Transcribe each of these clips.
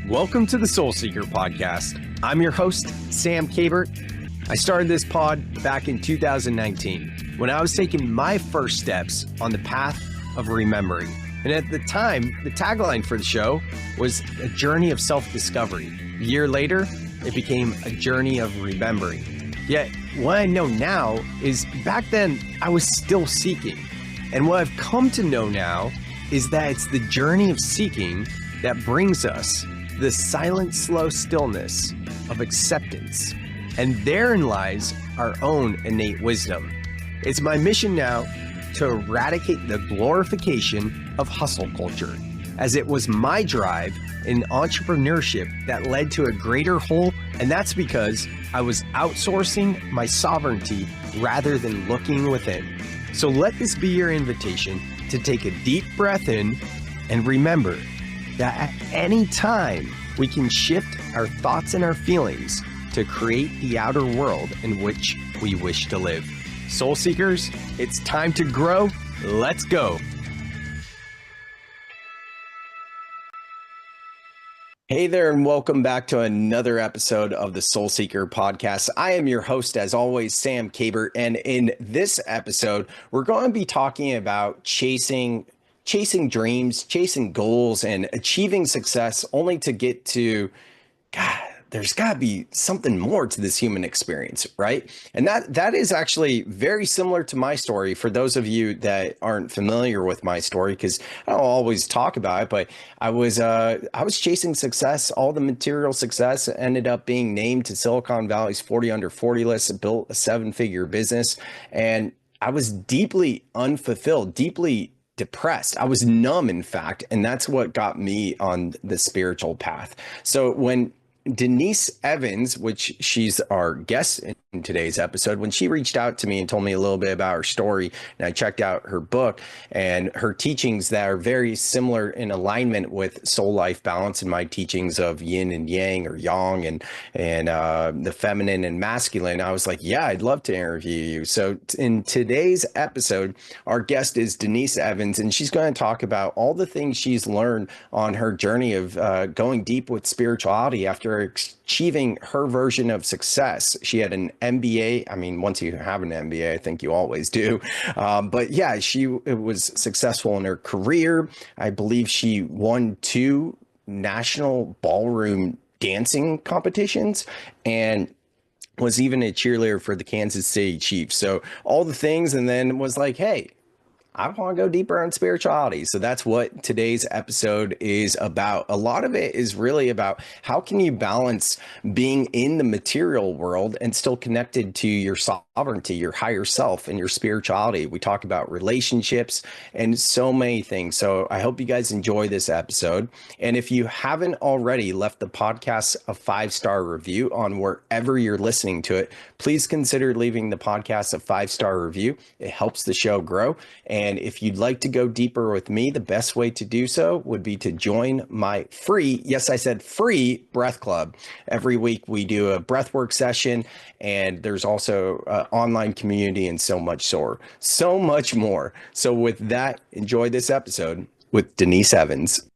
Welcome to the Soul Seeker podcast. I'm your host, Sam Kabert. I started this pod back in 2019 when I was taking my first steps on the path of remembering. And at the time, the tagline for the show was a journey of self-discovery. A year later, it became a journey of remembering. Yet, what I know now is back then, I was still seeking. And what I've come to know now is that it's the journey of seeking that brings us the silent, slow stillness of acceptance. And therein lies our own innate wisdom. It's my mission now to eradicate the glorification of hustle culture, as it was my drive in entrepreneurship that led to a greater whole, and that's because I was outsourcing my sovereignty rather than looking within. So let this be your invitation to take a deep breath in and remember that at any time we can shift our thoughts and our feelings to create the outer world in which we wish to live. Soul Seekers, it's time to grow. Let's go. Hey there, and welcome back to another episode of the Soul Seeker podcast. I am your host, as always, Sam Kabert, and in this episode, we're going to be talking about chasing dreams, chasing goals, and achieving success only to get to, God, there's got to be something more to this human experience, right? And that is actually very similar to my story. For those of you that aren't familiar with my story, because I don't always talk about it, but I was chasing success. All the material success ended up being named to Silicon Valley's 40 under 40 list, built a 7-figure business, and I was deeply unfulfilled, deeply depressed. I was numb, in fact, and that's what got me on the spiritual path. So when Denise Evans, which she's our guest in today's episode, when she reached out to me and told me a little bit about her story, and I checked out her book and her teachings that are very similar in alignment with soul life balance and my teachings of yin and yang, or yang and the feminine and masculine, I was like, yeah, I'd love to interview you. So in today's episode, our guest is Denise Evans, and she's going to talk about all the things she's learned on her journey of going deep with spirituality after achieving her version of success. She had an MBA. I mean, once you have an MBA, I think you always do. But yeah, she was successful in her career. I believe she won 2 national ballroom dancing competitions and was even a cheerleader for the Kansas City Chiefs. So all the things, and then was like, hey, I want to go deeper on spirituality. So that's what today's episode is about. A lot of it is really about how can you balance being in the material world and still connected to your sovereignty, your higher self, and your spirituality. We talk about relationships and so many things. So I hope you guys enjoy this episode. And if you haven't already left the podcast a 5-star review on wherever you're listening to it, please consider leaving the podcast a 5-star review. It helps the show grow. And if you'd like to go deeper with me, the best way to do so would be to join my free, yes, I said free, breath club. Every week we do a breathwork session, and there's also an online community and so much more. So with that, enjoy this episode with Denise Evans.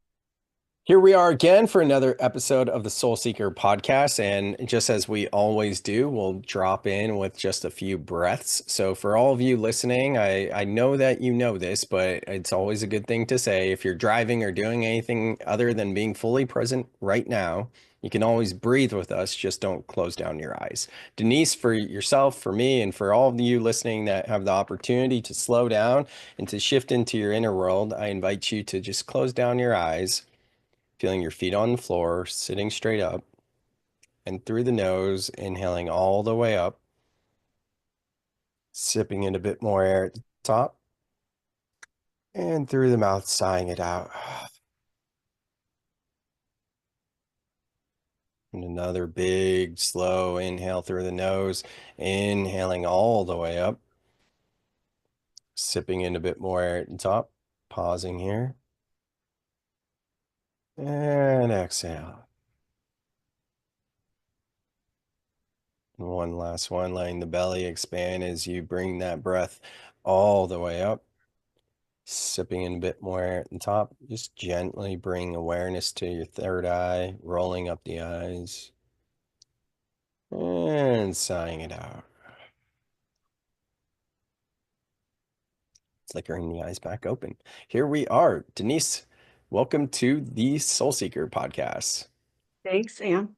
Here we are again for another episode of the Soul Seeker podcast. And just as we always do, we'll drop in with just a few breaths. So for all of you listening, I know that you know this, but it's always a good thing to say. If you're driving or doing anything other than being fully present right now, you can always breathe with us. Just don't close down your eyes. Denise, for yourself, for me, and for all of you listening that have the opportunity to slow down and to shift into your inner world, I invite you to just close down your eyes, feeling your feet on the floor, sitting straight up, and through the nose, inhaling all the way up, sipping in a bit more air at the top, and through the mouth, sighing it out. And another big, slow inhale through the nose, inhaling all the way up, sipping in a bit more air at the top, pausing here, and exhale. And one last one, letting the belly expand as you bring that breath all the way up, Sipping in a bit more air at the top. Just gently bring awareness to your third eye, rolling up the eyes and sighing it out. Flickering the eyes back open. Here we are. Denise, welcome to the Soul Seeker podcast. Thanks, Sam.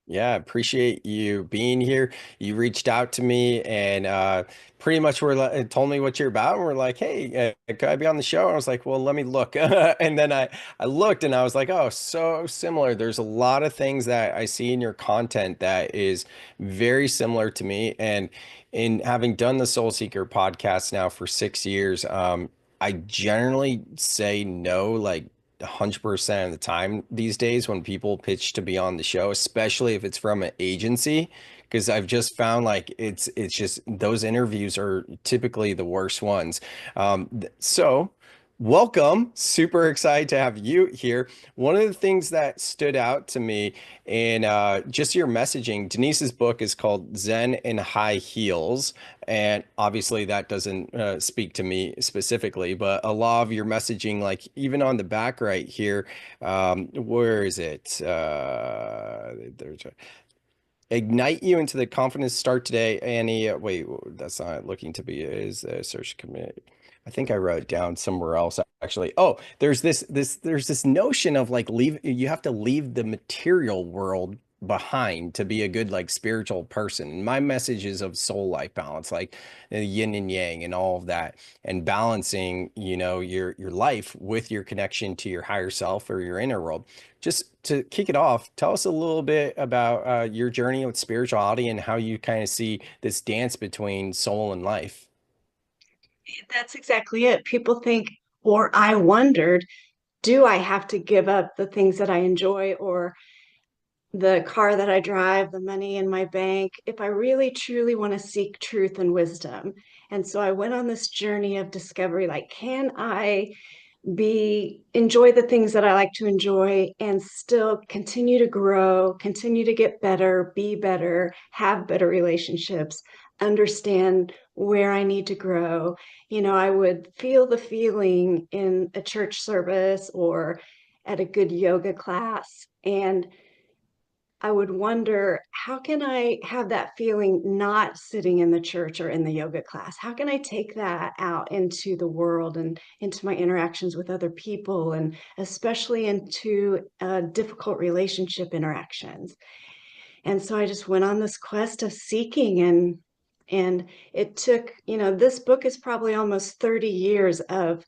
Yeah, appreciate you being here. You reached out to me and pretty much told me what you're about. And we're like, hey, could I be on the show? And I was like, well, let me look. And then I looked and I was like, oh, so similar. There's a lot of things that I see in your content that is very similar to me. And in having done the Soul Seeker podcast now for 6 years, I generally say no, like 100% of the time these days when people pitch to be on the show, especially if it's from an agency, because I've just found like it's just those interviews are typically the worst ones. So welcome. Super excited to have you here. One of the things that stood out to me in just your messaging, Denise's book is called Zen in High Heels. And obviously, that doesn't speak to me specifically, but a lot of your messaging, like even on the back right here, where is it? There's ignite you into the confidence start today, Annie. Wait, that's not looking to be is search commit. I think I wrote it down somewhere else actually. Oh, there's this notion of like you have to leave the material world behind to be a good like spiritual person. My message is of soul life balance, like the yin and yang and all of that, and balancing, your life with your connection to your higher self or your inner world. Just to kick it off, tell us a little bit about your journey with spirituality and how you kind of see this dance between soul and life. That's exactly it. People think, or I wondered, do I have to give up the things that I enjoy or the car that I drive, the money in my bank, if I really truly want to seek truth and wisdom? And so I went on this journey of discovery, like, can I enjoy the things that I like to enjoy and still continue to grow, continue to get better, be better, have better relationships, understand where I need to grow. I would feel the feeling in a church service or at a good yoga class, and I would wonder, how can I have that feeling not sitting in the church or in the yoga class? How can I take that out into the world and into my interactions with other people, and especially into difficult relationship interactions? And so I just went on this quest of seeking, and it took, this book is probably almost 30 years of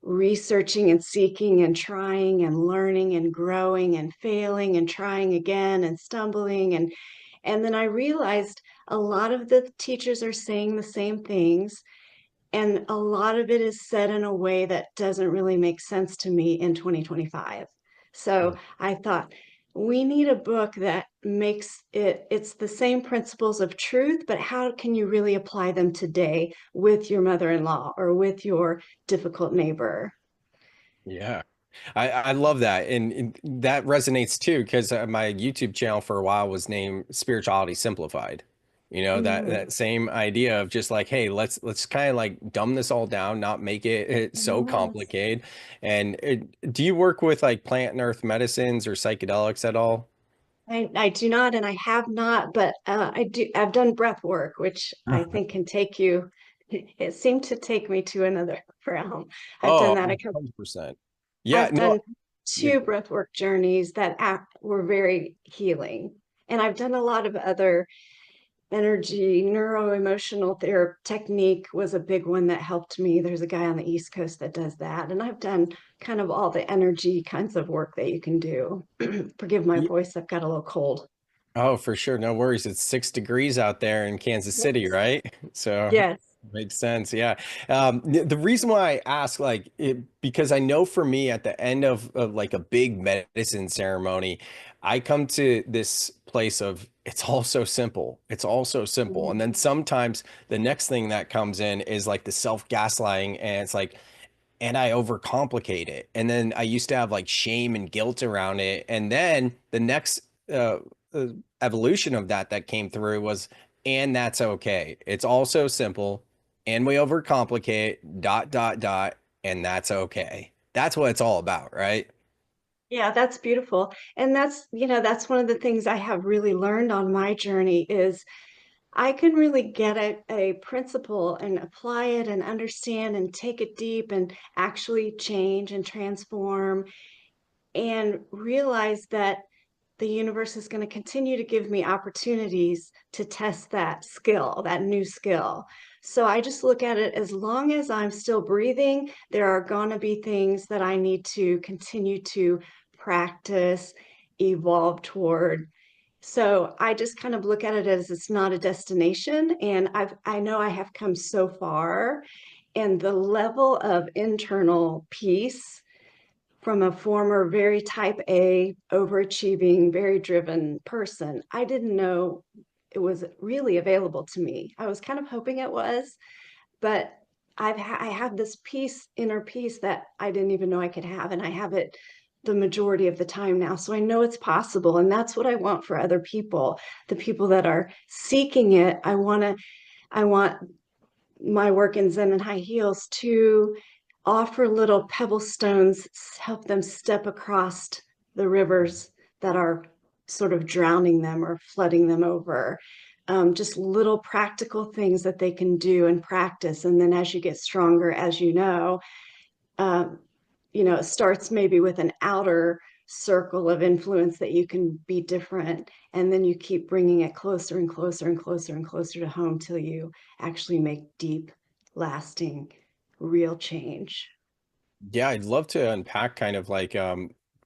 researching and seeking and trying and learning and growing and failing and trying again and stumbling, and then I realized a lot of the teachers are saying the same things, and a lot of it is said in a way that doesn't really make sense to me in 2025. So I thought, we need a book that makes it's the same principles of truth, but how can you really apply them today with your mother-in-law or with your difficult neighbor? Yeah. I love that. And that resonates too, because my YouTube channel for a while was named Spirituality Simplified. That Mm, same idea of just like, hey, let's kind of like dumb this all down, not make it so yes. complicated. And do you work with like plant and earth medicines or psychedelics at all? I do not, and I have not, but I've done breath work, which I think can take you, it seemed to take me to another realm. I've done Oh, that 100%. Yeah, I've no, done yeah. two breathwork journeys that were very healing. And I've done a lot of other energy, neuro-emotional therapy technique was a big one that helped me. There's a guy on the East Coast that does that. And I've done kind of all the energy kinds of work that you can do. Forgive my voice, I've got a little cold. Oh, for sure. No worries. It's 6 degrees out there in Kansas City, Yes. right? So Yes. makes sense. Yeah. The reason why I ask, like, because I know for me at the end of like a big medicine ceremony, I come to this place of it's all so simple. It's all so simple. And then sometimes the next thing that comes in is like the self-gaslighting, and it's like, and I overcomplicate it. And then I used to have like shame and guilt around it. And then the next uh, uh, evolution of that came through was, and that's okay. It's also simple, and we overcomplicate, dot, dot, dot. and that's okay. That's what it's all about, right? Yeah, that's beautiful. And that's one of the things I have really learned on my journey is I can really get a principle and apply it and understand and take it deep and actually change and transform and realize that the universe is going to continue to give me opportunities to test that skill, that new skill. So I just look at it as long as I'm still breathing, there are going to be things that I need to continue to practice, evolve toward. So I just kind of look at it as it's not a destination. And I know I have come so far, and the level of internal peace from a former very type A, overachieving, very driven person, I didn't know it was really available to me. I was kind of hoping it was, but I have this peace, inner peace that I didn't even know I could have, and I have it the majority of the time now. So I know it's possible, and that's what I want for other people. The people that are seeking it, I want my work in Zen and high heels to offer little pebble stones, help them step across the rivers that are sort of drowning them or flooding them over. Just little practical things that they can do and practice. And then as you get stronger, as um, it starts maybe with an outer circle of influence that you can be different. And then you keep bringing it closer and closer and closer and closer to home till you actually make deep, lasting, real change. Yeah, I'd love to unpack kind of like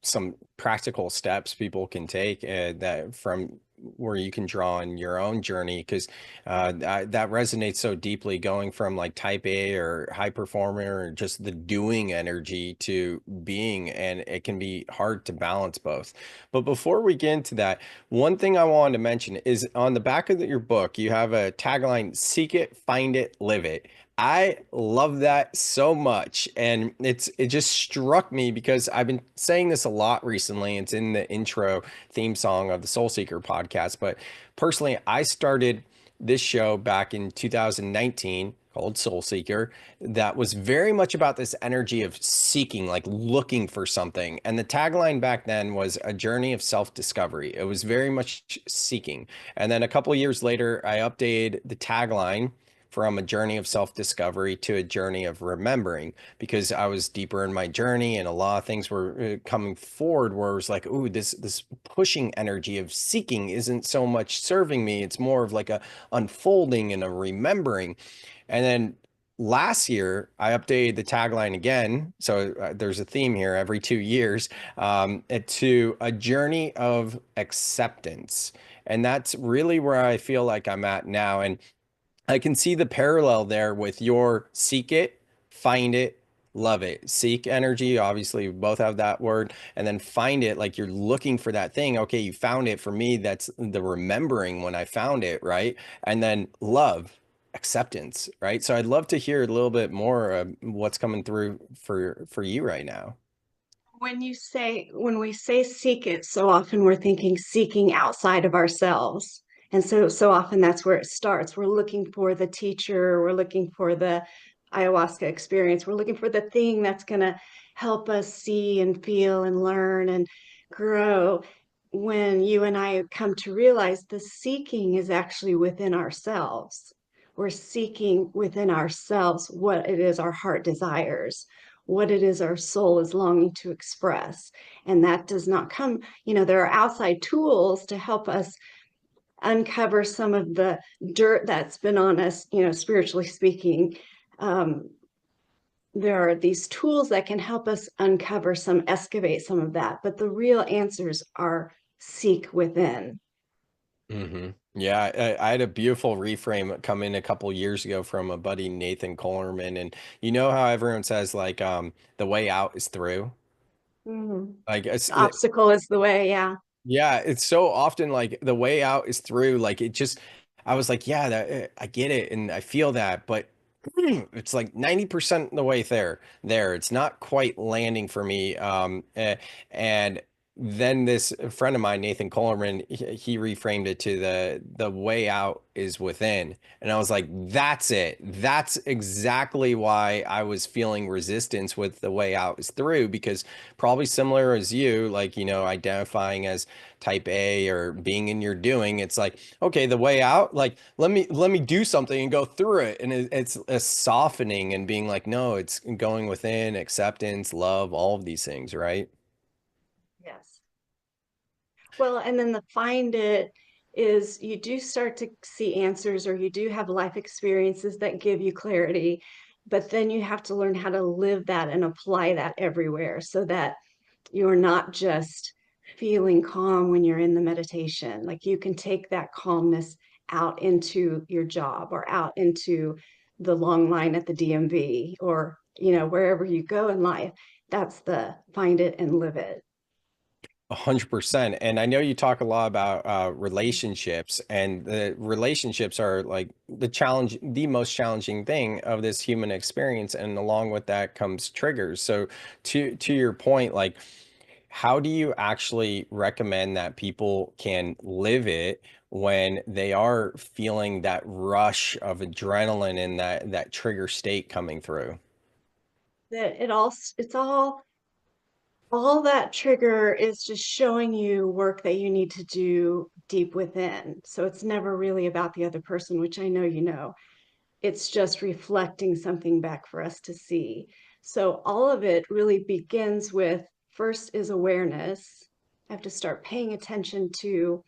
some practical steps people can take that from where you can draw on your own journey because that resonates so deeply going from like type A or high performer or just the doing energy to being, and it can be hard to balance both. But before we get into that, one thing I wanted to mention is on the back of your book, you have a tagline, seek it, find it, live it. I love that so much. And it just struck me because I've been saying this a lot recently. It's in the intro theme song of the Soul Seeker podcast. But personally, I started this show back in 2019 called Soul Seeker that was very much about this energy of seeking, like looking for something. And the tagline back then was a journey of self-discovery. It was very much seeking. And then a couple of years later, I updated the tagline from a journey of self-discovery to a journey of remembering because I was deeper in my journey and a lot of things were coming forward where it was like, ooh, this pushing energy of seeking isn't so much serving me. It's more of like a unfolding and a remembering. And then last year, I updated the tagline again. So there's a theme here every 2 years to a journey of acceptance. And that's really where I feel like I'm at now. And I can see the parallel there with your seek it, find it, love it. Seek energy, obviously, we both have that word, and then find it like you're looking for that thing. Okay, you found it. For me, that's the remembering when I found it, right? And then love, acceptance, right? So I'd love to hear a little bit more of what's coming through for you right now. When we say seek it, so often we're thinking seeking outside of ourselves. And so often that's where it starts. We're looking for the teacher, we're looking for the ayahuasca experience, we're looking for the thing that's going to help us see and feel and learn and grow. When you and I come to realize the seeking is actually within ourselves. We're seeking within ourselves what it is our heart desires, what it is our soul is longing to express. And that does not come, there are outside tools to help us uncover some of the dirt that's been on us, spiritually speaking. Um, there are these tools that can help us excavate some of that. But the real answers are seek within. Yeah, I had a beautiful reframe come in a couple years ago from a buddy, Nathan Colerman. And you know how everyone says like the way out is through? Mhm. Like The obstacle is the way. Yeah. yeah, it's so often like the way out is through. Like it just, I was like, yeah, I get it and I feel that, but it's like 90% the way there. It's not quite landing for me. And then this friend of mine, Nathan Coleman, he reframed it to the way out is within. And I was like, that's it. That's exactly why I was feeling resistance with the way out is through, because probably similar as you, like, identifying as type A or being in your doing, it's like, okay, the way out, like, let me do something and go through it. And it's a softening and being like, no, it's going within, acceptance, love, all of these things, right? Yes. Well, and then the find it is you do start to see answers, or you do have life experiences that give you clarity, but then you have to learn how to live that and apply that everywhere so that you're not just feeling calm when you're in the meditation. Like you can take that calmness out into your job or out into the long line at the DMV, or, wherever you go in life. That's the find it and live it. 100%. And I know you talk a lot about relationships, and the relationships are like the most challenging thing of this human experience. And along with that comes triggers. So to your point, like, how do you actually recommend that people can live it when they are feeling that rush of adrenaline and that trigger state coming through? That all that trigger is just showing you work that you need to do deep within. So it's never really about the other person, which I know you know. It's just reflecting something back for us to see. So all of it really begins with, first is awareness. I have to start paying attention to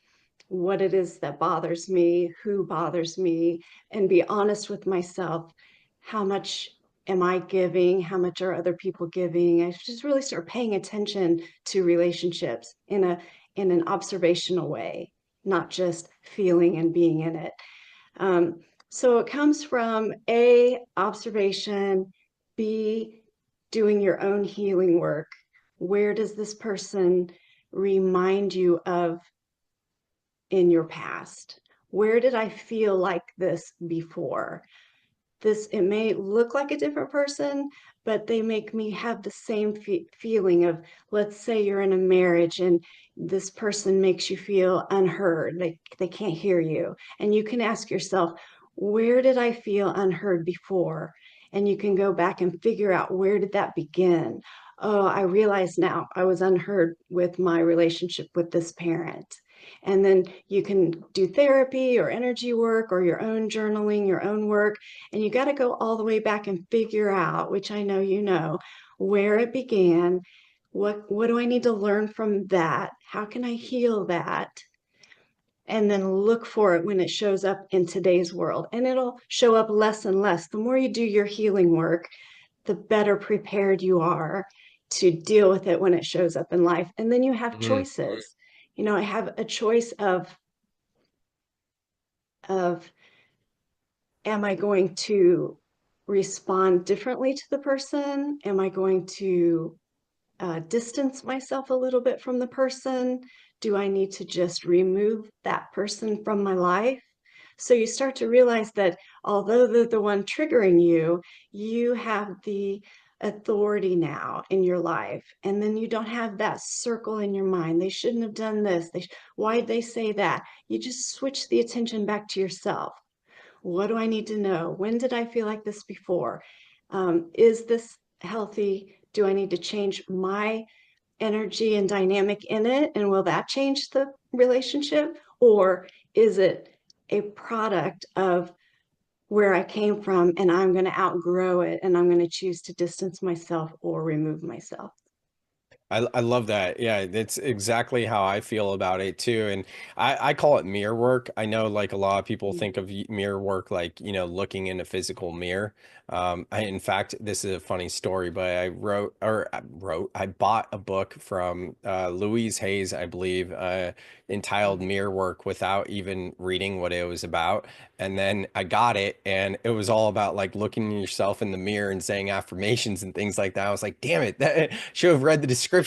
what it is that bothers me, who bothers me, and be honest with myself. How much am I giving? How much are other people giving? I just really start paying attention to relationships in an observational way, not just feeling and being in it. Um, so it comes from A, observation, B, doing your own healing work. Where does this person remind you of in your past? Where did I feel like this before? It may look like a different person, but they make me have the same feeling of, let's say you're in a marriage and this person makes you feel unheard. They can't hear you. And you can ask yourself, where did I feel unheard before? And you can go back and figure out, where did that begin? Oh, I realize now I was unheard with my relationship with this parent. And then you can do therapy or energy work or your own journaling, your own work. And you got to go all the way back and figure out, which I know you know, where it began. What do I need to learn from that? How can I heal that? And then look for it when it shows up in today's world. And it'll show up less and less. The more you do your healing work, the better prepared you are to deal with it when it shows up in life. And then you have Mhm. choices. I have a choice of am I going to respond differently to the person? Am I going to distance myself a little bit from the person? Do I need to just remove that person from my life? So you start to realize that although they're the one triggering you, you have the authority now in your life. And then you don't have that circle in your mind. They shouldn't have done this. Why'd they say that? You just switch the attention back to yourself. What do I need to know? When did I feel like this before? Is this healthy? Do I need to change my energy and dynamic in it? And will that change the relationship? Or is it a product of where I came from and I'm going to outgrow it and I'm going to choose to distance myself or remove myself? I love that. Yeah, that's exactly how I feel about it too. And I call it mirror work. I know like a lot of people think of mirror work like, looking in a physical mirror. In fact, this is a funny story, but I bought a book from Louise Hayes, I believe, entitled Mirror Work without even reading what it was about. And then I got it, and it was all about like looking yourself in the mirror and saying affirmations and things like that. I was like, damn it, that should have read the description.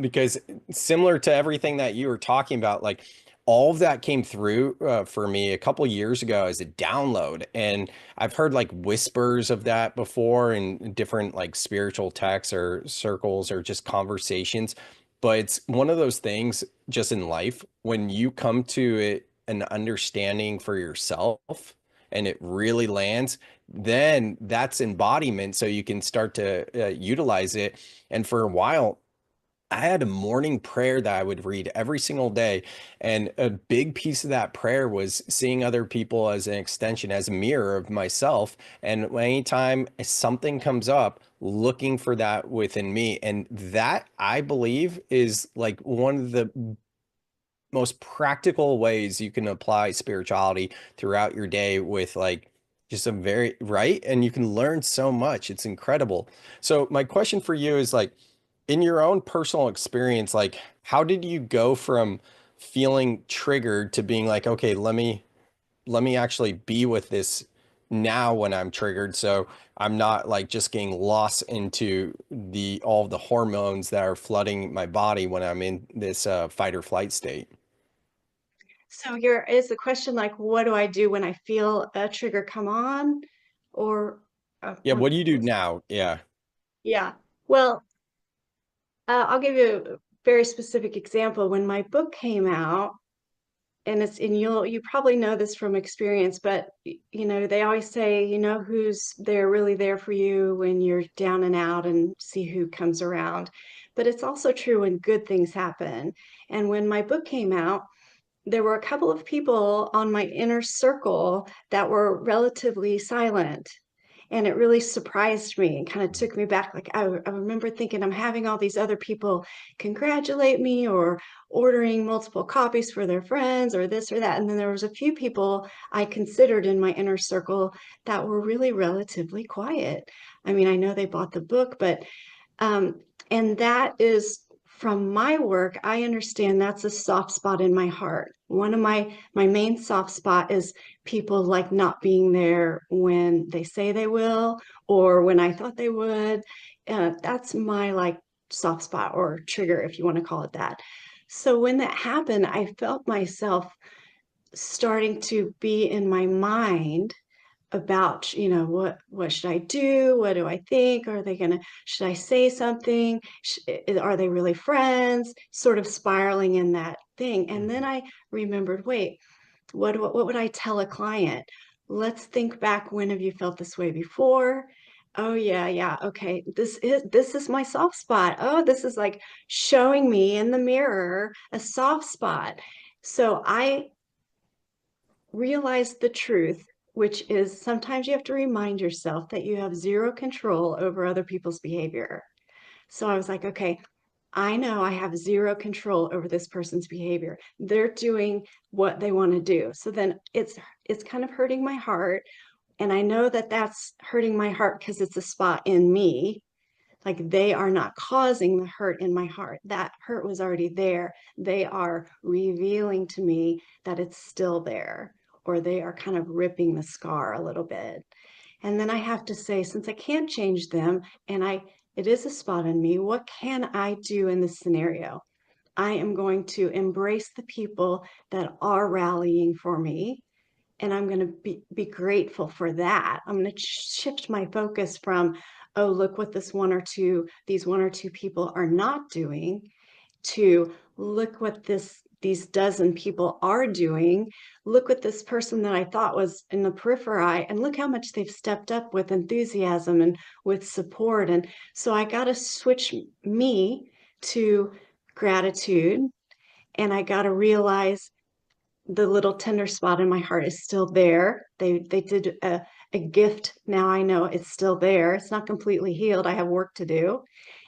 Because similar to everything that you were talking about, like all of that came through for me a couple years ago as a download. And I've heard like whispers of that before in different like spiritual texts or circles or just conversations. but it's one of those things just in life when you come to it an understanding for yourself and it really lands, then that's embodiment. So you can start to utilize it. And for a while, I had a morning prayer that I would read every single day. And a big piece of that prayer was seeing other people as an extension, as a mirror of myself. And anytime something comes up, looking for that within me. And that, I believe, is like one of the most practical ways you can apply spirituality throughout your day with like just a very right. And you can learn so much. It's incredible. So my question for you is like, in your own personal experience, like how did you go from feeling triggered to being like, okay, let me actually be with this now when I'm triggered, so I'm not like just getting lost into the all of the hormones that are flooding my body when I'm in this fight or flight state. So here is the question like, what do I do when I feel a trigger come on? Or, Yeah, I'm what do you do curious. now? Yeah. Yeah. Well, I'll give you a very specific example. When my book came out, and you probably know this from experience, but you know, they always say, you know, who's there really there for you when you're down and out and see who comes around. But it's also true when good things happen. And when my book came out, there were a couple of people on my inner circle that were relatively silent. And it really surprised me and kind of took me back. Like, I remember thinking, I'm having all these other people congratulate me or ordering multiple copies for their friends or this or that. And then there was a few people I considered in my inner circle that were really relatively quiet. I mean, I know they bought the book, but um, and that is from my work, I understand that's a soft spot in my heart. One of my main soft spot is people like not being there when they say they will or when I thought they would. That's my like soft spot or trigger, if you want to call it that. So when that happened, I felt myself starting to be in my mind about, you know, what should I do? What do I think? Are they gonna, should I say something? Are they really friends? Sort of spiraling in that thing. And then Mhm. I remembered, wait, what would I tell a client? Let's think back, when have you felt this way before? Oh yeah, yeah. Okay. This is my soft spot. Oh, this is like showing me in the mirror a soft spot. So I realize the truth, which is sometimes you have to remind yourself that you have zero control over other people's behavior. So I was like, okay, I know I have zero control over this person's behavior. They're doing what they want to do. So then it's kind of hurting my heart, and I know that that's hurting my heart because it's a spot in me. Like they are not causing the hurt in my heart. That hurt was already there. They are revealing to me that it's still there, or they are kind of ripping the scar a little bit. And then I have to say, since I can't change them and it is a spot in me, what can I do in this scenario? I am going to embrace the people that are rallying for me, and I'm going to be grateful for that. I'm going to shift my focus from, oh, look what these one or two people are not doing, to look what these dozen people are doing. Look what this person that I thought was in the periphery, and look how much they've stepped up with enthusiasm and with support. And so I got to switch me to gratitude, and I got to realize the little tender spot in my heart is still there. They did a gift. Now I know it's still there. It's not completely healed. I have work to do.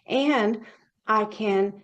And I can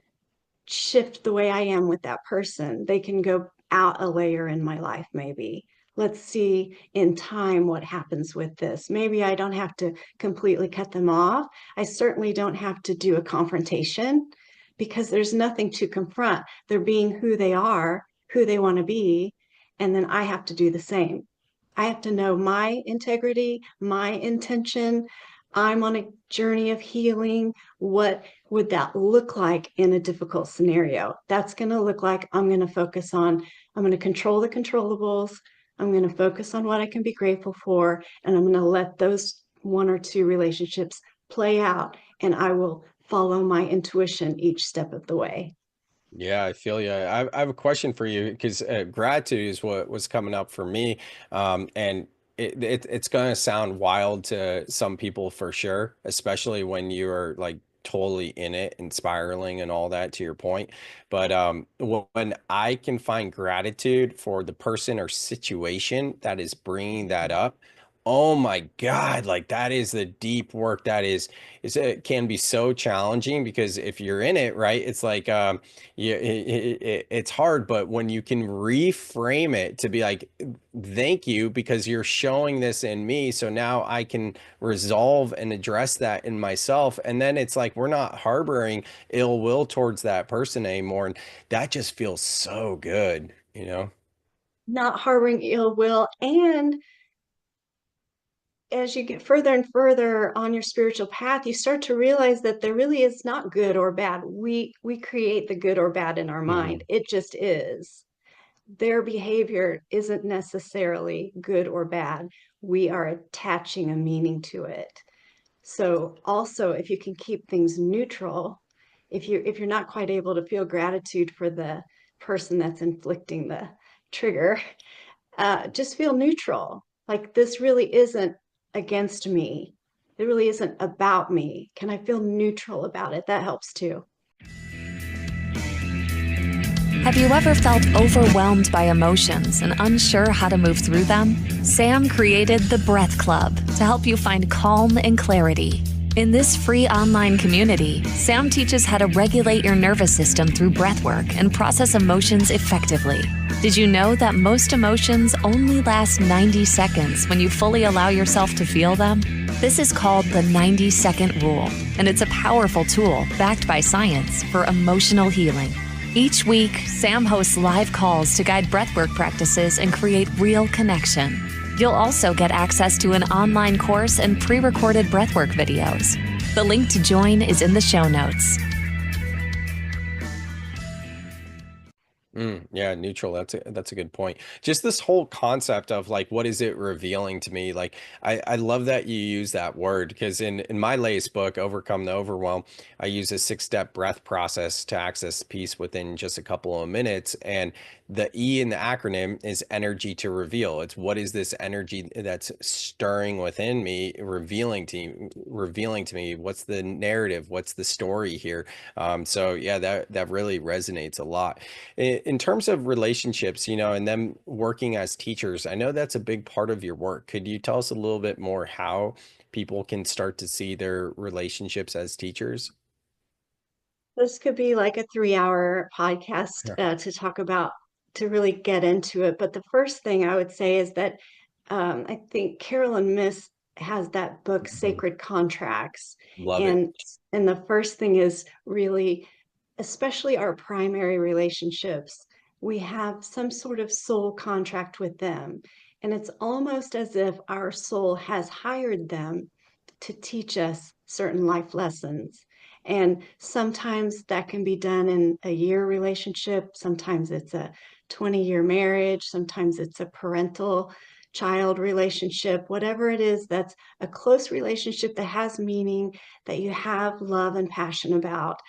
shift the way I am with that person. They can go out a layer in my life, maybe. Let's see in time what happens with this. Maybe I don't have to completely cut them off. I certainly don't have to do a confrontation, because there's nothing to confront. They're being who they are, who they want to be, and then I have to do the same. I have to know my integrity, my intention. I'm on a journey of healing. What would that look like in a difficult scenario? That's going to look like I'm going to control the controllables. I'm going to focus on what I can be grateful for. And I'm going to let those one or two relationships play out. And I will follow my intuition each step of the way. Yeah, I feel you. I have a question for you because gratitude is what was coming up for me. And it's going to sound wild to some people for sure, especially when you're like totally in it and spiraling and all that, to your point. But when I can find gratitude for the person or situation that is bringing that up, oh my God, like that is the deep work that is it can be so challenging because if you're in it, right, it's like yeah, it's hard, but when you can reframe it to be like, thank you, because you're showing this in me. So now I can resolve and address that in myself. And then it's like we're not harboring ill will towards that person anymore. And that just feels so good, you know? Not harboring ill will. And as you get further and further on your spiritual path, you start to realize that there really is not good or bad. We create the good or bad in our mind. Mhm. It just is. Their behavior isn't necessarily good or bad. We are attaching a meaning to it. So also, if you can keep things neutral, if you're not quite able to feel gratitude for the person that's inflicting the trigger, just feel neutral. Like this really isn't against me. It really isn't about me. Can I feel neutral about it? That helps too. Have you ever felt overwhelmed by emotions and unsure how to move through them? Sam created the Breath Club to help you find calm and clarity. In this free online community, Sam teaches how to regulate your nervous system through breathwork and process emotions effectively. Did you know that most emotions only last 90 seconds when you fully allow yourself to feel them? This is called the 90-second rule, and it's a powerful tool backed by science for emotional healing. Each week, Sam hosts live calls to guide breathwork practices and create real connection. You'll also get access to an online course and pre-recorded breathwork videos. The link to join is in the show notes. Yeah, neutral. That's a good point. Just this whole concept of like, what is it revealing to me? Like, I love that you use that word because in my latest book, Overcome the Overwhelm, I use a 6-step breath process to access peace within just a couple of minutes. And the E in the acronym is energy to reveal. It's what is this energy that's stirring within me, revealing to me what's the narrative, what's the story here. So yeah, that really resonates a lot. In terms of relationships, and them working as teachers, I know that's a big part of your work. Could you tell us a little bit more how people can start to see their relationships as teachers? This could be like a 3-hour podcast Yeah. to talk about, to really get into it. But the first thing I would say is that I think Carolyn Miss has that book, Mhm. Sacred Contracts. Love it. And and the first thing is really, especially our primary relationships, we have some sort of soul contract with them. And it's almost as if our soul has hired them to teach us certain life lessons. And sometimes that can be done in a year relationship. Sometimes it's a 20-year marriage. Sometimes it's a parental child relationship. Whatever it is, that's a close relationship that has meaning, that you have love and passion about.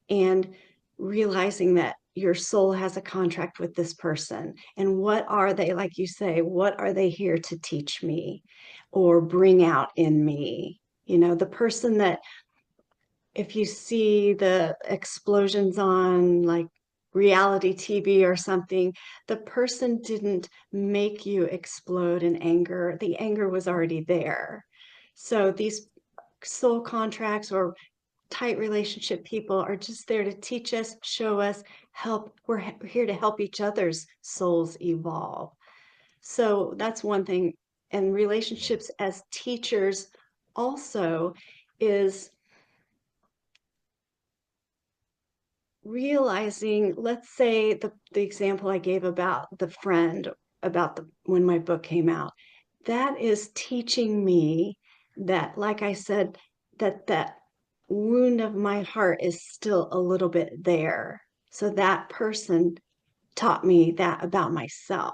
And realizing that your soul has a contract with this person. And what are they, like you say, what are they here to teach me or bring out in me? The person that, if you see the explosions on like reality TV or something, the person didn't make you explode in anger. The anger was already there. So these soul contracts or tight relationship people are just there to teach us, show us, help. We're here to help each other's souls evolve. So that's one thing. And relationships as teachers also is realizing, let's say the example I gave about the friend, about the when my book came out, that is teaching me that, like I said, that wound of my heart is still a little bit there. So that person taught me that about myself.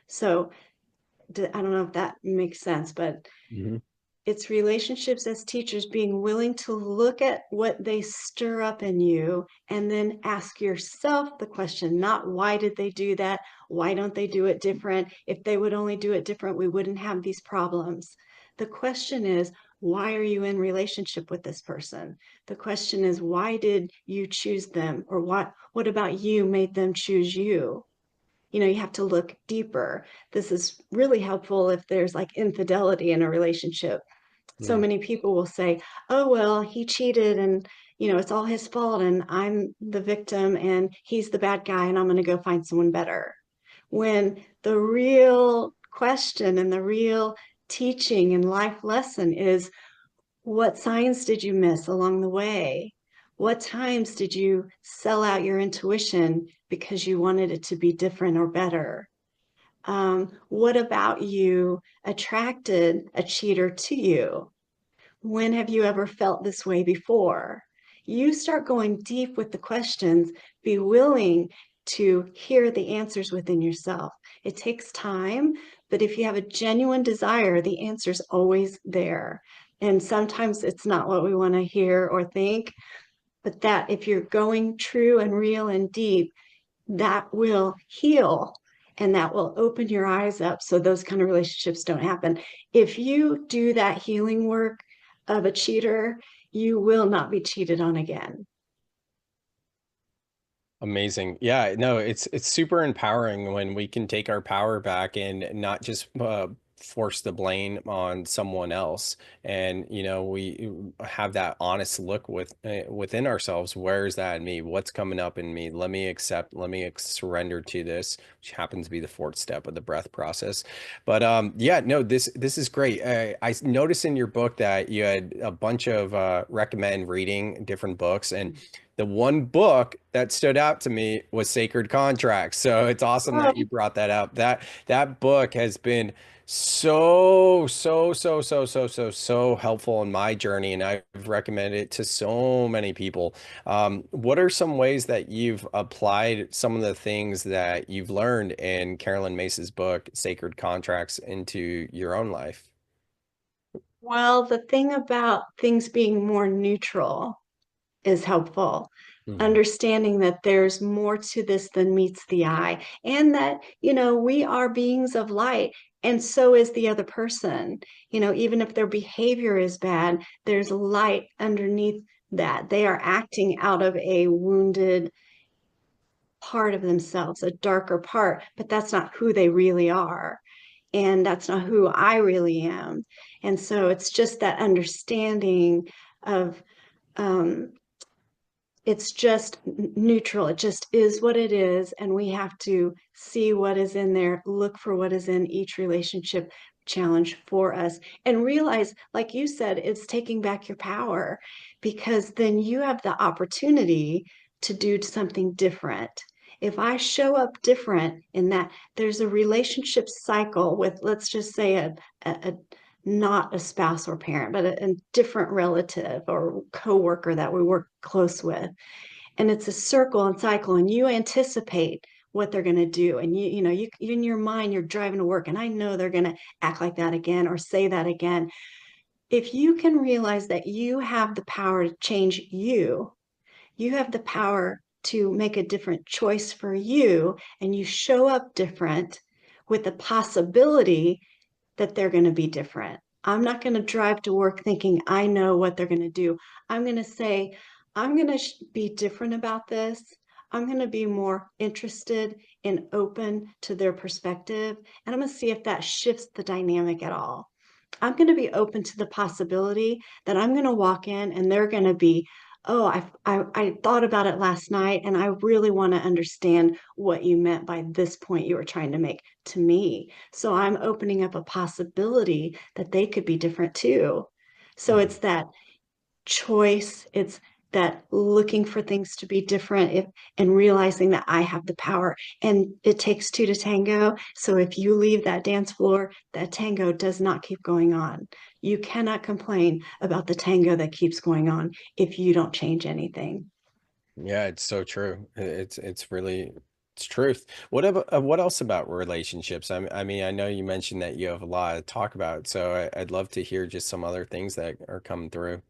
So I don't know if that makes sense, but It's relationships as teachers being willing to look at what they stir up in you and then ask yourself the question, not why did they do that? Why don't they do it different? If they would only do it different, we wouldn't have these problems. The question is, why are you in relationship with this person? The question is, why did you choose them? Or what about you made them choose you? You have to look deeper. This is really helpful if there's like infidelity in a relationship. So many people will say, oh, well, he cheated and, it's all his fault and I'm the victim and he's the bad guy and I'm going to go find someone better. When the real question and the real teaching and life lesson is, what signs did you miss along the way? What times did you sell out your intuition because you wanted it to be different or better? What about you attracted a cheater to you? When have you ever felt this way before? You start going deep with the questions, be willing to hear the answers within yourself. It takes time, but if you have a genuine desire, the answer's always there. And sometimes it's not what we want to hear or think, but that if you're going true and real and deep, that will heal and that will open your eyes up so those kind of relationships don't happen. If you do that healing work of a cheater, you will not be cheated on again. Amazing. Yeah, no, it's super empowering when we can take our power back and not just force the blame on someone else. And we have that honest look within ourselves. Where is that in me? What's coming up in me? Let me accept, let me surrender to this, which happens to be the fourth step of the breath process. But yeah, no, this is great. I noticed in your book that you had a bunch of recommend reading different books, and the one book that stood out to me was Sacred Contracts. So it's awesome that you brought that up. That book has been so helpful in my journey, and I've recommended it to so many people. What are some ways that you've applied some of the things that you've learned in Carolyn Mace's book, Sacred Contracts, into your own life? Well, the thing about things being more neutral is helpful. Understanding that there's more to this than meets the eye, and that, we are beings of light, and so is the other person. Even if their behavior is bad, there's light underneath that. They are acting out of a wounded part of themselves, a darker part, but that's not who they really are. And that's not who I really am. And so it's just that understanding of, it's just neutral. It just is what it is. And we have to see what is in there, look for what is in each relationship challenge for us, and realize, like you said, it's taking back your power, because then you have the opportunity to do something different. If I show up different in that, there's a relationship cycle with, let's just say, a not a spouse or parent, but a different relative or coworker that we work close with. And it's a circle and cycle, and you anticipate what they're going to do. And you in your mind, you're driving to work, and I know they're going to act like that again or say that again. If you can realize that you have the power to change you have the power to make a different choice for you, and you show up different with the possibility that they're going to be different. I'm not going to drive to work thinking I know what they're going to do. I'm going to say, I'm going to be different about this. I'm going to be more interested and open to their perspective. And I'm going to see if that shifts the dynamic at all. I'm going to be open to the possibility that I'm going to walk in and they're going to be, oh, I thought about it last night and I really want to understand what you meant by this point you were trying to make to me. So I'm opening up a possibility that they could be different too. So it's that choice, it's that looking for things to be different, and realizing that I have the power, and it takes two to tango. So if you leave that dance floor, that tango does not keep going on. You cannot complain about the tango that keeps going on if you don't change anything. Yeah, it's so true. It's really It's truth. What else about relationships? I mean, I know you mentioned that you have a lot to talk about, so I'd love to hear just some other things that are coming through.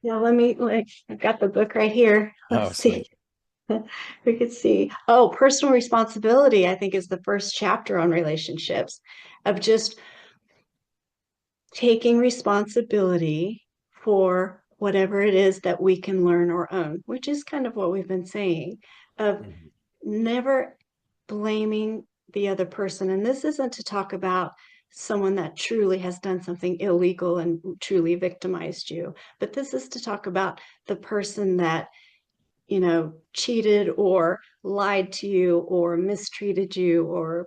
Yeah, I've got the book right here. Oh, Let's see. sweet. We could see. Oh, personal responsibility, I think, is the first chapter on relationships, of just taking responsibility for whatever it is that we can learn or own, which is kind of what we've been saying, of Mhm. never blaming the other person. And this isn't to talk about someone that truly has done something illegal and truly victimized you, but this is to talk about the person that, cheated or lied to you or mistreated your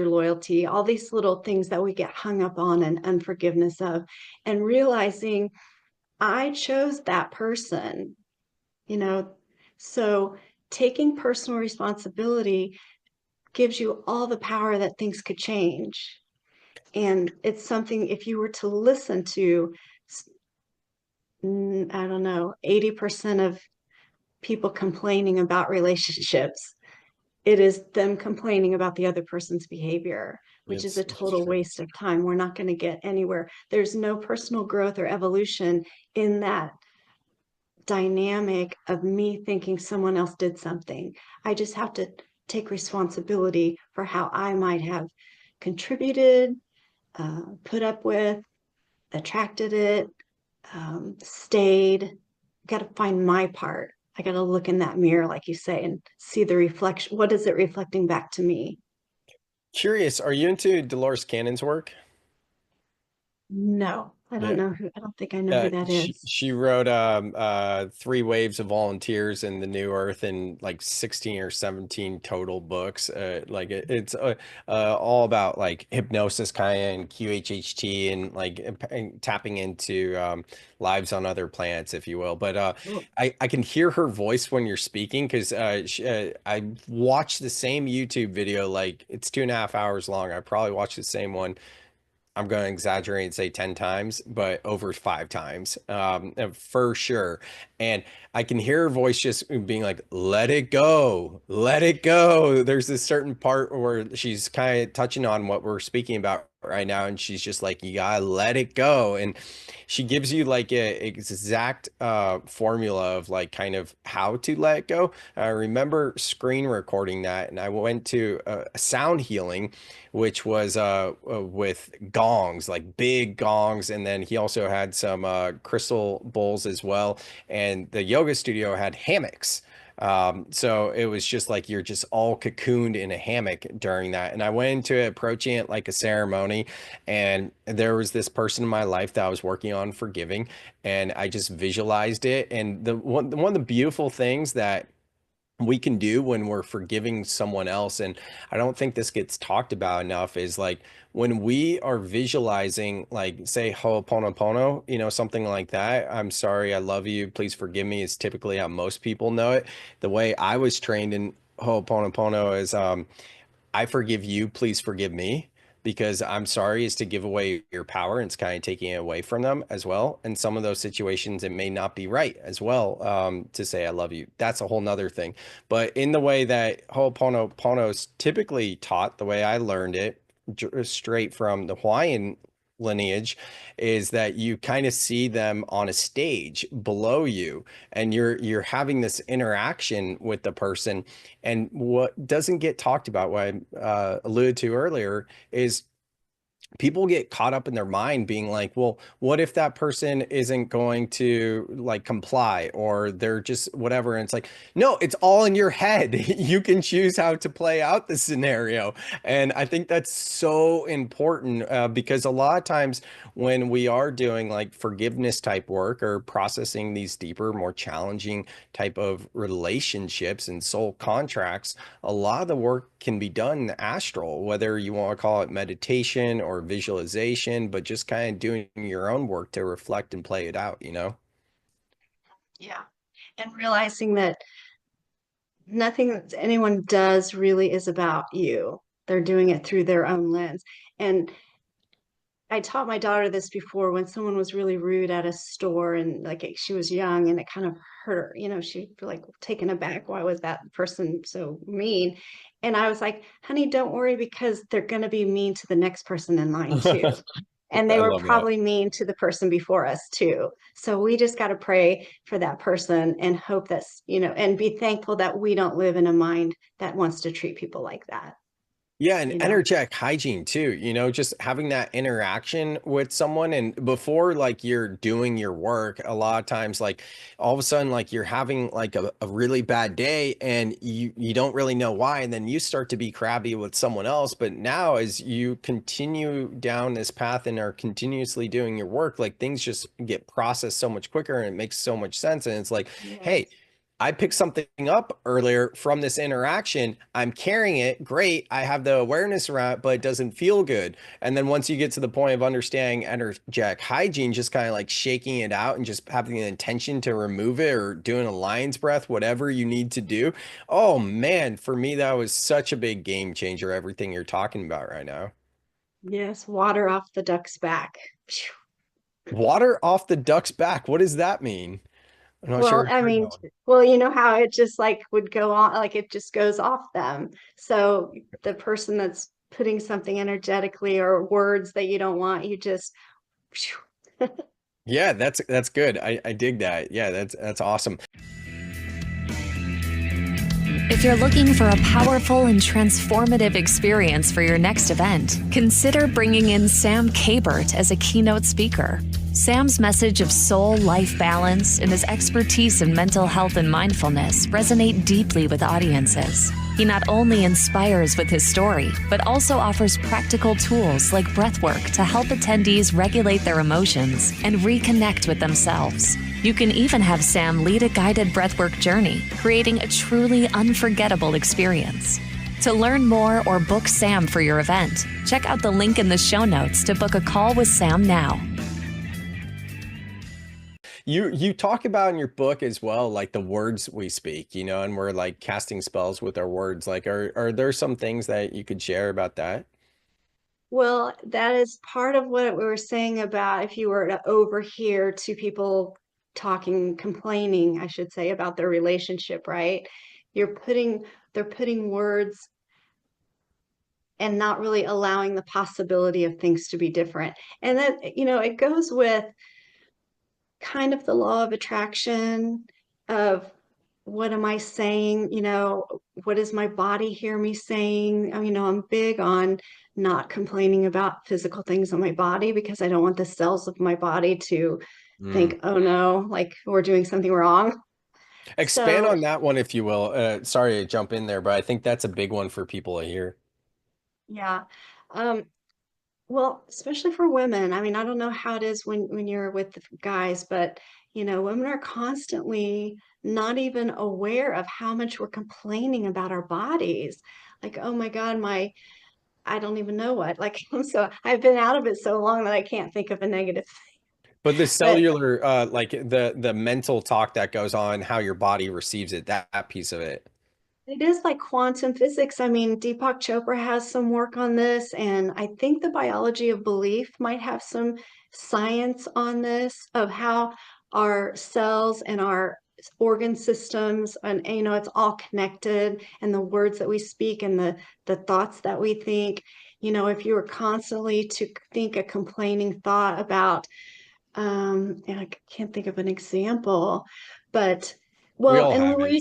loyalty, all these little things that we get hung up on and unforgiveness of, and realizing I chose that person, you know. So taking personal responsibility gives you all the power that things could change. And it's something, if you were to listen to, I don't know, 80% of people complaining about relationships, it is them complaining about the other person's behavior, which is a It's total true. waste of time. We're not going to get anywhere. There's no personal growth or evolution in that dynamic of me thinking someone else did something. I just have to take responsibility for how I might have contributed, put up with, attracted it, stayed. Got to find my part. I got to look in that mirror, like you say, and see the reflection. What is it reflecting back to me? Curious, are you into Dolores Cannon's work? No, I don't Yeah. know who, I don't think I know who that is. She wrote Three Waves of Volunteers in the New Earth in like 16 or 17 total books. It's all about like hypnosis kind of and QHHT and like and tapping into lives on other planets, if you will. But Oh, I can hear her voice when you're speaking because I watched the same YouTube video, like it's 2.5 hours long. I probably watched the same one. I'm going to exaggerate and say 10 times, but over 5 times, for sure. And I can hear her voice just being like, let it go, let it go. There's this certain part where she's kind of touching on what we're speaking about right now. And she's just like, you gotta let it go. And she gives you like a exact formula of like kind of how to let it go. I remember screen recording that and I went to a sound healing which was with gongs, like big gongs, and then he also had some crystal bowls as well. And the yoga studio had hammocks. So it was just like you're just all cocooned in a hammock during that. And I went into approaching it like a ceremony, and there was this person in my life that I was working on forgiving, and I just visualized it. And one of the beautiful things that we can do when we're forgiving someone else, and I don't think this gets talked about enough, is like when we are visualizing, like say ho'oponopono, something like that. I'm sorry, I love you, please forgive me, is typically how most people know it. The way I was trained in ho'oponopono is I forgive you, please forgive me. Because I'm sorry is to give away your power, and it's kind of taking it away from them as well. And some of those situations, it may not be right as well, to say I love you. That's a whole nother thing. But in the way that Ho'oponopono is typically taught, the way I learned it straight from the Hawaiian lineage, is that you kind of see them on a stage below you, and you're having this interaction with the person. And what doesn't get talked about, what I alluded to earlier, is people get caught up in their mind being like, well, what if that person isn't going to like comply, or they're just whatever. And it's like, no, it's all in your head. You can choose how to play out the scenario. And I think that's so important, because a lot of times when we are doing like forgiveness type work or processing these deeper, more challenging type of relationships and soul contracts, a lot of the work can be done in the astral, whether you want to call it meditation or visualization, but just kind of doing your own work to reflect and play it out. yeah. And realizing that nothing that anyone does really is about you. They're doing it through their own lens. And I taught my daughter this before when someone was really rude at a store and like she was young and it kind of hurt her, she'd feel like taken aback. Why was that person so mean? And I was like, honey, don't worry because they're going to be mean to the next person in line too. And they I were love that. probably mean to the person before us too. So we just got to pray for that person and hope that's, and be thankful that we don't live in a mind that wants to treat people like that, Yeah, and you know. energetic hygiene too, just having that interaction with someone. And before like you're doing your work, a lot of times like all of a sudden like you're having like a really bad day and you don't really know why, and then you start to be crabby with someone else. But now as you continue down this path and are continuously doing your work, like things just get processed so much quicker and it makes so much sense. And it's like, hey, Yes. I picked something up earlier from this interaction. I'm carrying it. Great. I have the awareness around it, but it doesn't feel good. And then once you get to the point of understanding energetic hygiene, just kind of like shaking it out and just having the intention to remove it or doing a lion's breath, whatever you need to do. Oh man, for me, that was such a big game changer, everything you're talking about right now. Yes, water off the duck's back. Phew. Water off the duck's back. What does that mean? I'm not Well, sure I I heard mean, that one. well, you know how it just like would go on, like it just goes off them. So the person that's putting something energetically or words that you don't want, you just, phew. Yeah, that's good. I dig that. Yeah, that's awesome. If you're looking for a powerful and transformative experience for your next event, consider bringing in Sam Kabert as a keynote speaker. Sam's message of soul life balance and his expertise in mental health and mindfulness resonate deeply with audiences. He not only inspires with his story, but also offers practical tools like breathwork to help attendees regulate their emotions and reconnect with themselves. You can even have Sam lead a guided breathwork journey, creating a truly unforgettable experience. To learn more or book Sam for your event, check out the link in the show notes to book a call with Sam now. You talk about in your book as well, like the words we speak, and we're like casting spells with our words. Like, are there some things that you could share about that? Well, that is part of what we were saying about if you were to overhear two people talking, complaining, I should say, about their relationship, right? They're putting words and not really allowing the possibility of things to be different. And that, it goes with kind of the law of attraction of what am I saying? What does my body hear me saying? I'm big on not complaining about physical things on my body because I don't want the cells of my body to Mm. think, oh no, like we're doing something wrong. Expand So, on that one, if you will. Sorry to jump in there, but I think that's a big one for people to hear. yeah. Um, Well, especially for women. I mean, I don't know how it is when you're with the guys, but women are constantly not even aware of how much we're complaining about our bodies. Like, oh my God, I don't even know what. Like, so I've been out of it so long that I can't think of a negative thing. But the But cellular, like the mental talk that goes on, how your body receives it, that piece of it. it is like quantum physics. I mean, Deepak Chopra has some work on this, and I think the biology of belief might have some science on this of how our cells and our organ systems and it's all connected and the words that we speak and the thoughts that we think. If you were constantly to think a complaining thought about and I can't think of an example, but We well, all have it.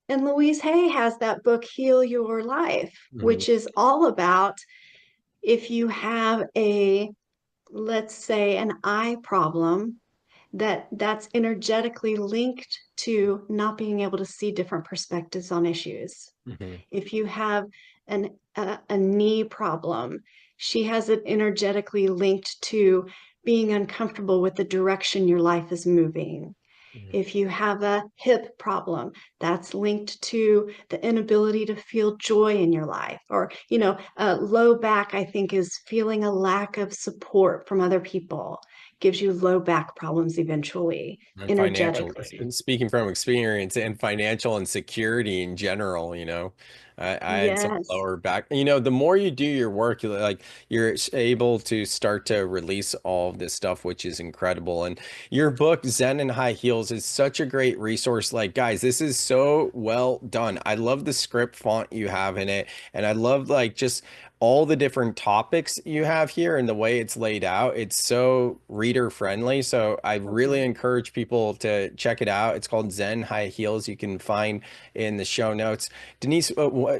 And Louise Hay has that book, Heal Your Life, Mhm. which is all about if you have let's say, an eye problem, that's energetically linked to not being able to see different perspectives on issues. Mhm. If you have a knee problem, she has it energetically linked to being uncomfortable with the direction your life is moving. Mhm. If you have a hip problem, that's linked to the inability to feel joy in your life. Or, low back, I think, is feeling a lack of support from other people. gives you low back problems eventually, And financial, energetically. speaking from experience, and financial insecurity in general, I had some Yes. lower back. The more you do your work, you're able to start to release all of this stuff, which is incredible. And your book, Zen and High Heels, is such a great resource. Like, guys, this is so well done. I love the script font you have in it, and I love like just all the different topics you have here and the way it's laid out. It's so reader friendly. So I really encourage people to check it out. It's called Zen High Heels. You can find in the show notes. Denise,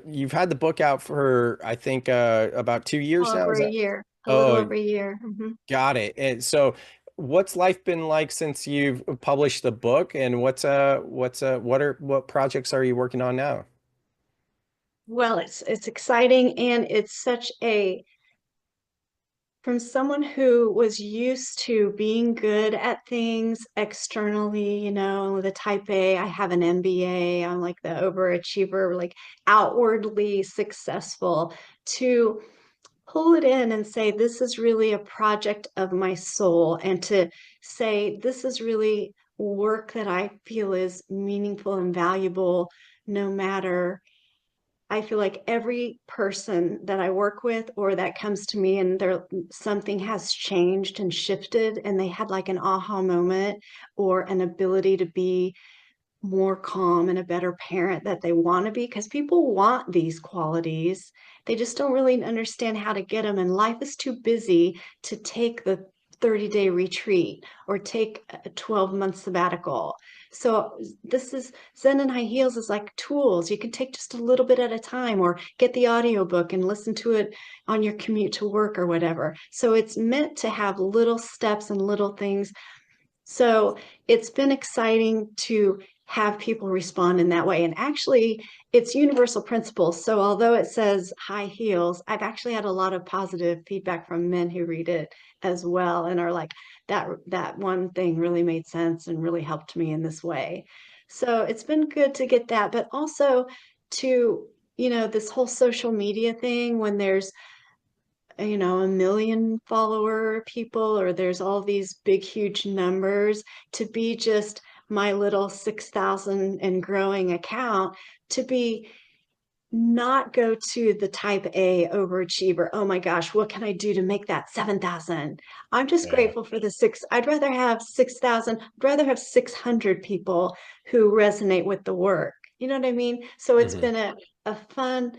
you've had the book out for, I think, about 2 years now. Over Is a that? year, a little Oh, over a year. Mhm. got it. And so what's life been like since you've published the book, and what projects are you working on now? Well, it's exciting, and it's such a from someone who was used to being good at things externally, the type A, I have an MBA, I'm like the overachiever, like outwardly successful, to pull it in and say, this is really a project of my soul, and to say, this is really work that I feel is meaningful and valuable no matter. I feel like every person that I work with or that comes to me and there something has changed and shifted and they had like an aha moment or an ability to be more calm and a better parent that they want to be, because people want these qualities. They just don't really understand how to get them. And life is too busy to take the 30-day retreat or take a 12-month sabbatical. So this is Zen and High Heels is like tools. You can take just a little bit at a time or get the audiobook and listen to it on your commute to work or whatever. So it's meant to have little steps and little things, so it's been exciting to have people respond in that way. And actually, it's universal principles. So although it says high heels, I've actually had a lot of positive feedback from men who read it as well and are like, that one thing really made sense and really helped me in this way. So it's been good to get that, but also to, this whole social media thing when there's a million follower people or there's all these big huge numbers, to be just my little 6,000 and growing account, to be not go to the type A overachiever. Oh my gosh, what can I do to make that 7,000? I'm just Yeah. grateful for the six. I'd rather have 6,000, I'd rather have 600 people who resonate with the work. You know what I mean? So it's Hmm. been a fun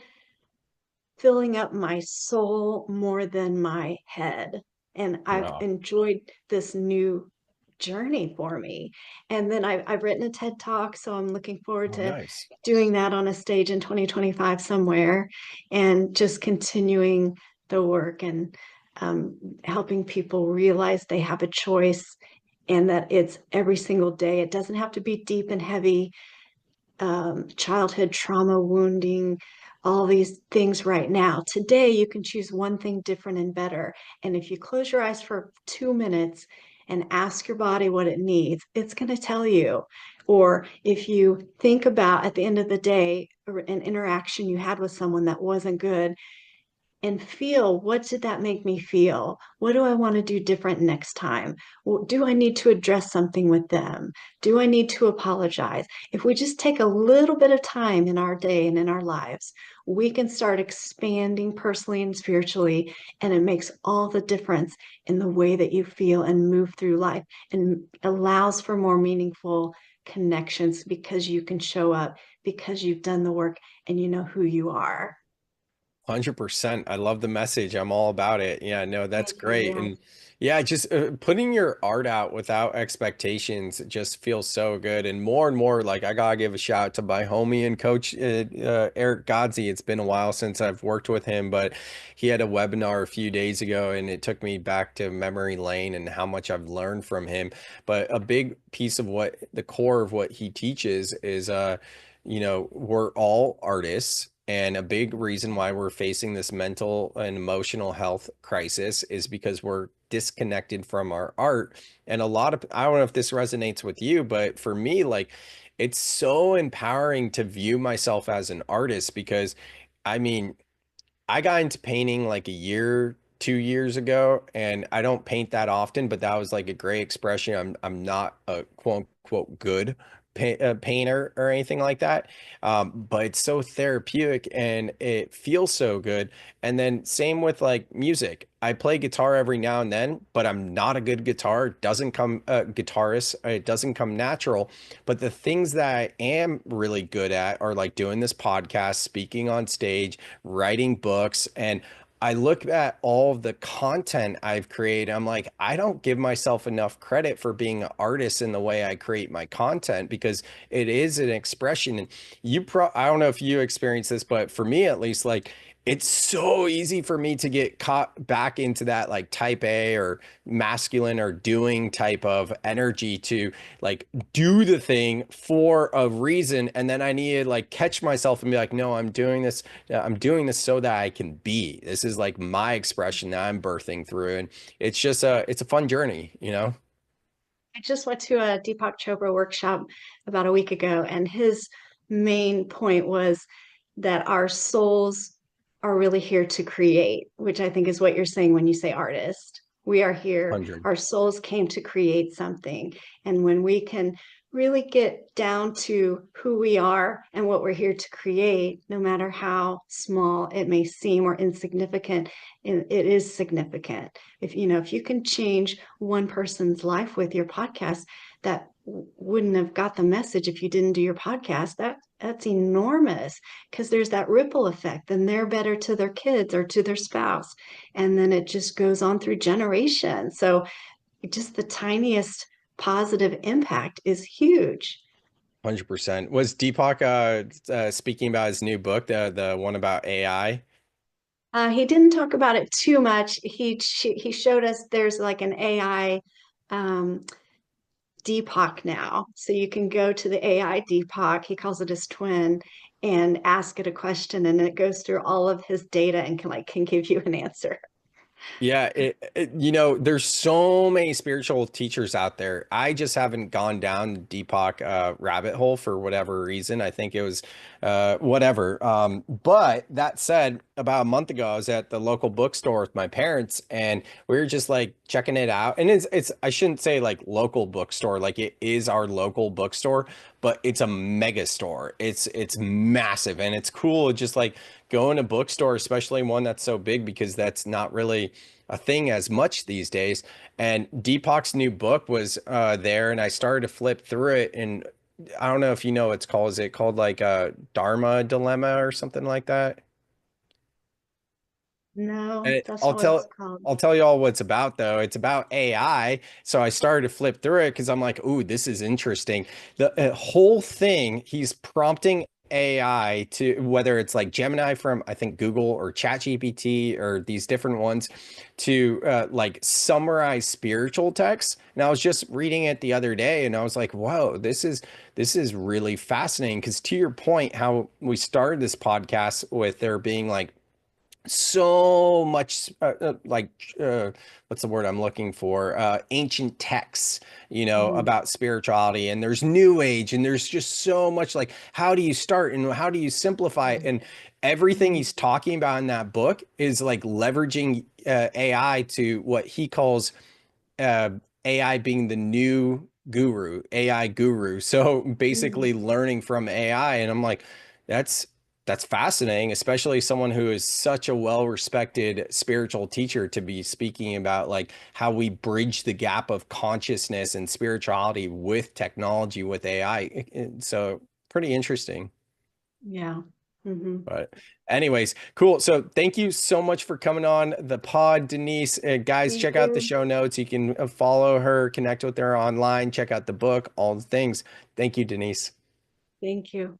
filling up my soul more than my head. And I've Wow. enjoyed this new journey for me. And then I've written a TED Talk, so I'm looking forward Oh, to nice. doing that on a stage in 2025 somewhere and just continuing the work and helping people realize they have a choice and that it's every single day. It doesn't have to be deep and heavy childhood trauma, wounding, all these things right now. Today, you can choose one thing different and better. And if you close your eyes for 2 minutes and ask your body what it needs, it's going to tell you. Or if you think about at the end of the day, an interaction you had with someone that wasn't good, and feel, what did that make me feel? What do I want to do different next time? Do I need to address something with them? Do I need to apologize? If we just take a little bit of time in our day and in our lives, we can start expanding personally and spiritually, and it makes all the difference in the way that you feel and move through life, and allows for more meaningful connections because you can show up, because you've done the work and you know who you are. 100%. I love the message. I'm all about it. Yeah, no, that's Thank you. great. Yeah. And yeah, just putting your art out without expectations just feels so good. And more, like I gotta give a shout out to my homie and coach, Eric Godsey. It's been a while since I've worked with him, but he had a webinar a few days ago and it took me back to memory lane and how much I've learned from him. But a big piece of what the core of what he teaches is, we're all artists. And a big reason why we're facing this mental and emotional health crisis is because we're disconnected from our art. And a lot of, I don't know if this resonates with you, but for me, like, it's so empowering to view myself as an artist because I mean, I got into painting like a year, 2 years ago, and I don't paint that often, but that was like a great expression. I'm not a quote unquote good painter or anything like that, but it's so therapeutic and it feels so good. And then same with like music. I play guitar every now and then, but I'm not a good guitarist. It doesn't come natural. But the things that I am really good at are like doing this podcast, speaking on stage, writing books, and I look at all of the content I've created. I'm like, I don't give myself enough credit for being an artist in the way I create my content, because it is an expression. And I don't know if you experience this, but for me at least, like, it's so easy for me to get caught back into that like type A or masculine or doing type of energy to like do the thing for a reason. And then I need to like catch myself and be like, no, I'm doing this. I'm doing this so that I can be. This is like my expression that I'm birthing through. And it's just it's a fun journey, you know? I just went to a Deepak Chopra workshop about a week ago, and his main point was that our souls are really here to create, which I think is what you're saying when you say artist. We are here, 100. our souls came to create something. And when we can really get down to who we are and what we're here to create, no matter how small it may seem or insignificant, it is significant. If you can change one person's life with your podcast that wouldn't have got the message if you didn't do your podcast, that's enormous, because there's that ripple effect. Then they're better to their kids or to their spouse, and then it just goes on through generations. So just the tiniest positive impact is huge. 100%. Was Deepak speaking about his new book, the one about AI? He didn't talk about it too much. He showed us there's like an AI Deepak now. So you can go to the AI Deepak, he calls it his twin, and ask it a question, and it goes through all of his data and can give you an answer. Yeah, there's so many spiritual teachers out there. I just haven't gone down the Deepak rabbit hole for whatever reason. I think it was whatever. But that said, about a month ago, I was at the local bookstore with my parents, and we were just like checking it out. And it's I shouldn't say like local bookstore, like it is our local bookstore, but it's a mega store. It's massive, and it's cool just like go in a bookstore, especially one that's so big, because that's not really a thing as much these days. And Deepak's new book was there, and I started to flip through it, and I don't know if you know what it's called. Is it called like a Dharma Dilemma or something like that? No, And that's not what it's called. I'll tell you all what it's about though. It's about AI. So I started to flip through it because I'm like, ooh, this is interesting. The whole thing, he's prompting AI to, whether it's like Gemini from I think Google or ChatGPT or these different ones, to like summarize spiritual texts. And I was just reading it the other day, and I was like, whoa, this is really fascinating. Because to your point, how we started this podcast with there being like so much what's the word I'm looking for, ancient texts, about spirituality, and there's new age, and there's just so much like how do you start and how do you simplify it, and everything he's talking about in that book is like leveraging AI to what he calls AI being the new AI guru. So basically learning from AI. And I'm like, that's fascinating, especially someone who is such a well-respected spiritual teacher to be speaking about like how we bridge the gap of consciousness and spirituality with technology, with AI. So pretty interesting. Yeah. Mm-hmm. But anyways, cool. So thank you so much for coming on the pod, Denise. Guys, check out the show notes. You can follow her, connect with her online, check out the book, all the things. Thank you, Denise. Thank you.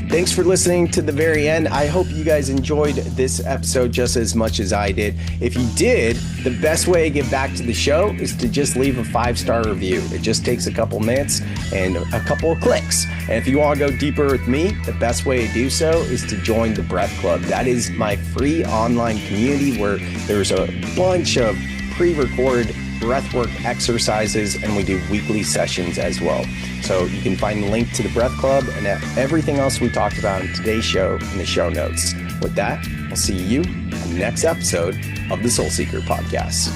Thanks for listening to the very end. I hope you guys enjoyed this episode just as much as I did. If you did, the best way to get back to the show is to just leave a 5-star review. It just takes a couple minutes and a couple of clicks. And if you want to go deeper with me, the best way to do so is to join the Breath Club. That is my free online community where there's a bunch of pre-recorded breathwork exercises, and we do weekly sessions as well. So you can find the link to the Breath Club and everything else we talked about in today's show in the show notes. With that, I'll see you on the next episode of the Soul Seeker podcast.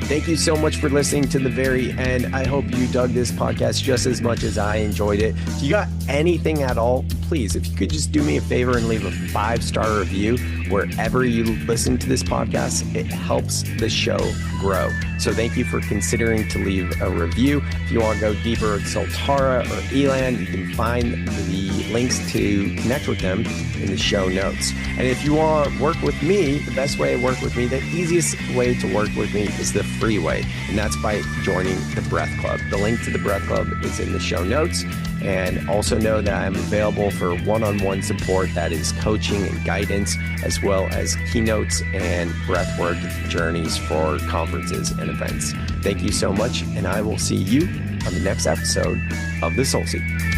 Thank you so much for listening to the very end. I hope you dug this podcast just as much as I enjoyed it. If you got anything at all, please, if you could just do me a favor and leave a 5-star review wherever you listen to this podcast, it helps the show grow. So thank you for considering to leave a review. If you want to go deeper with Soltara or Elan, you can find the links to connect with them in the show notes. And if you want to work with me, the best way to work with me, the easiest way to work with me is the free way, and that's by joining the Breath Club. The link to the Breath Club is in the show notes. And also know that I'm available for one-on-one support, that is coaching and guidance, as well as keynotes and breathwork journeys for conferences and events. Thank you so much, and I will see you on the next episode of The Soul Seeker.